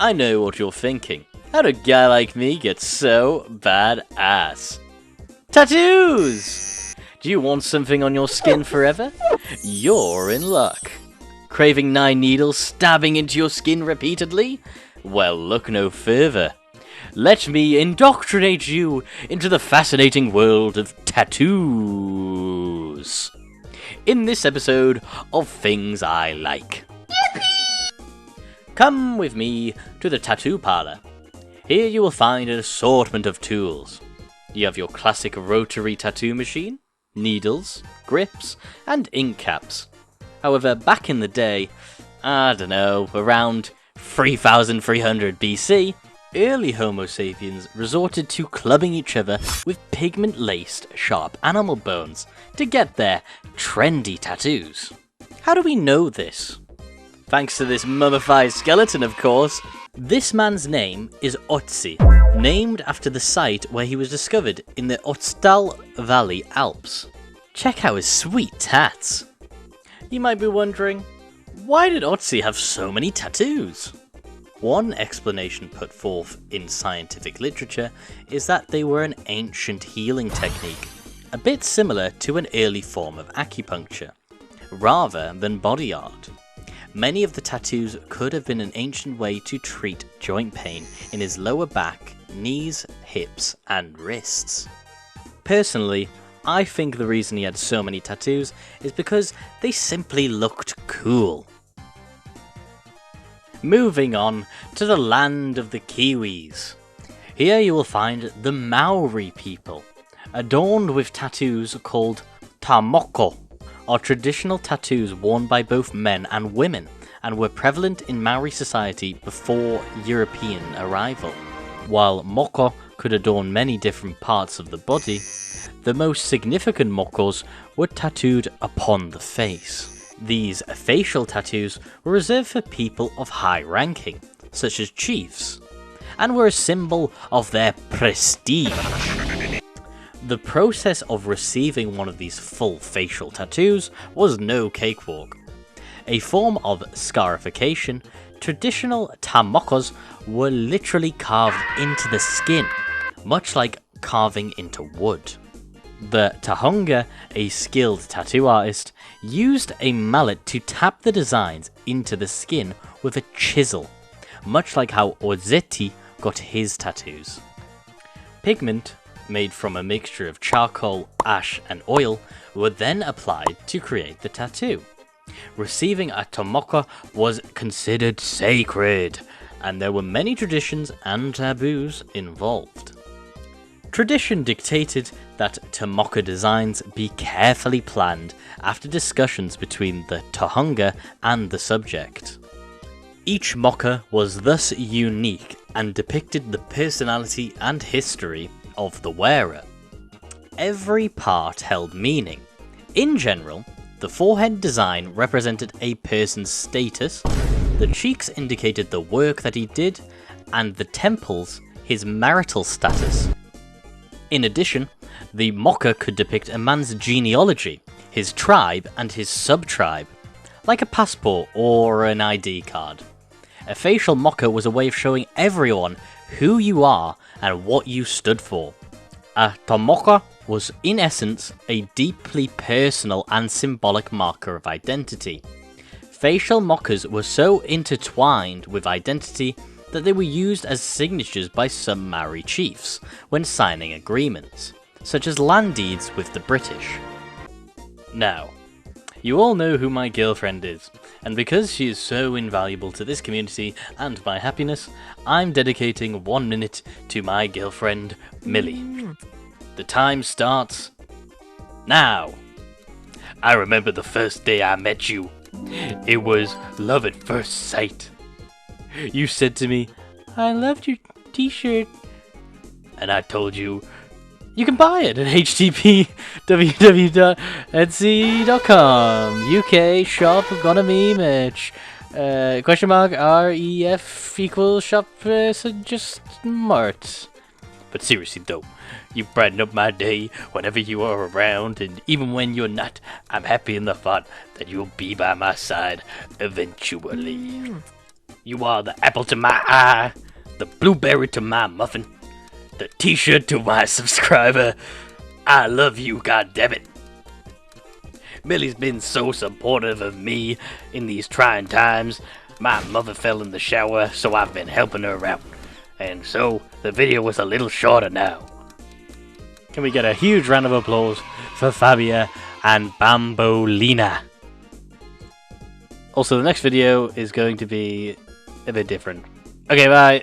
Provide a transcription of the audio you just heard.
I know what you're thinking. How'd a guy like me get so badass? Tattoos! Do you want something on your skin forever? You're in luck. Craving 9 needles stabbing into your skin repeatedly? Well, look no further. Let me indoctrinate you into the fascinating world of tattoos. In this episode of Things I Like. Yippee! Come with me to the tattoo parlor. Here you will find an assortment of tools. You have your classic rotary tattoo machine, needles, grips, and ink caps. However, back in the day, I don't know, around 3300 BC, early Homo sapiens resorted to clubbing each other with pigment-laced, sharp animal bones to get their trendy tattoos. How do we know this? Thanks to this mummified skeleton, of course. This man's name is Otzi, named after the site where he was discovered in the Otzi Valley Alps. Check out his sweet tats. You might be wondering, why did Otzi have so many tattoos? One explanation put forth in scientific literature is that they were an ancient healing technique, a bit similar to an early form of acupuncture, rather than body art. Many of the tattoos could have been an ancient way to treat joint pain in his lower back, knees, hips, and wrists. Personally, I think the reason he had so many tattoos is because they simply looked cool. Moving on to the land of the Kiwis. Here you will find the Maori people, adorned with tattoos called Tamoko, are traditional tattoos worn by both men and women, and were prevalent in Maori society before European arrival. While moko could adorn many different parts of the body, the most significant mokos were tattooed upon the face. These facial tattoos were reserved for people of high ranking, such as chiefs, and were a symbol of their prestige. The process of receiving one of these full facial tattoos was no cakewalk. A form of scarification, traditional tamokos were literally carved into the skin, much like carving into wood. The Tahunga, a skilled tattoo artist, used a mallet to tap the designs into the skin with a chisel, much like how Otzi got his tattoos. Pigment, made from a mixture of charcoal, ash, and oil, were then applied to create the tattoo. Receiving a tamoko was considered sacred, and there were many traditions and taboos involved. Tradition dictated that tamoko designs be carefully planned after discussions between the Tahunga and the subject. Each moka was thus unique and depicted the personality and history of the wearer. Every part held meaning. In general, the forehead design represented a person's status, the cheeks indicated the work that he did, and the temples his marital status. In addition, the moka could depict a man's genealogy, his tribe, and his sub-tribe, like a passport or an ID card. A facial moka was a way of showing everyone who you are and what you stood for. A tamoko was in essence a deeply personal and symbolic marker of identity. Facial mokas were so intertwined with identity that they were used as signatures by some Maori chiefs when signing agreements, such as land deeds with the British. Now, you all know who my girlfriend is, and because she is so invaluable to this community and my happiness, I'm dedicating 1 minute to my girlfriend, Millie. The time starts now. I remember the first day I met you. It was love at first sight. You said to me, "I loved your t-shirt." And I told you, you can buy it at http://www.etsy.com. UK shop gonna me merch. $REF equals shop just mart. But seriously though, you brighten up my day whenever you are around, and even when you're not, I'm happy in the thought that you'll be by my side eventually. You are the apple to my eye, the blueberry to my muffin, the t-shirt to my subscriber. I love you, goddammit. Millie's been so supportive of me in these trying times. My mother fell in the shower, so I've been helping her out. And so, the video was a little shorter now. Can we get a huge round of applause for Fabia and Bambolina? Also, the next video is going to be a bit different. Okay, bye.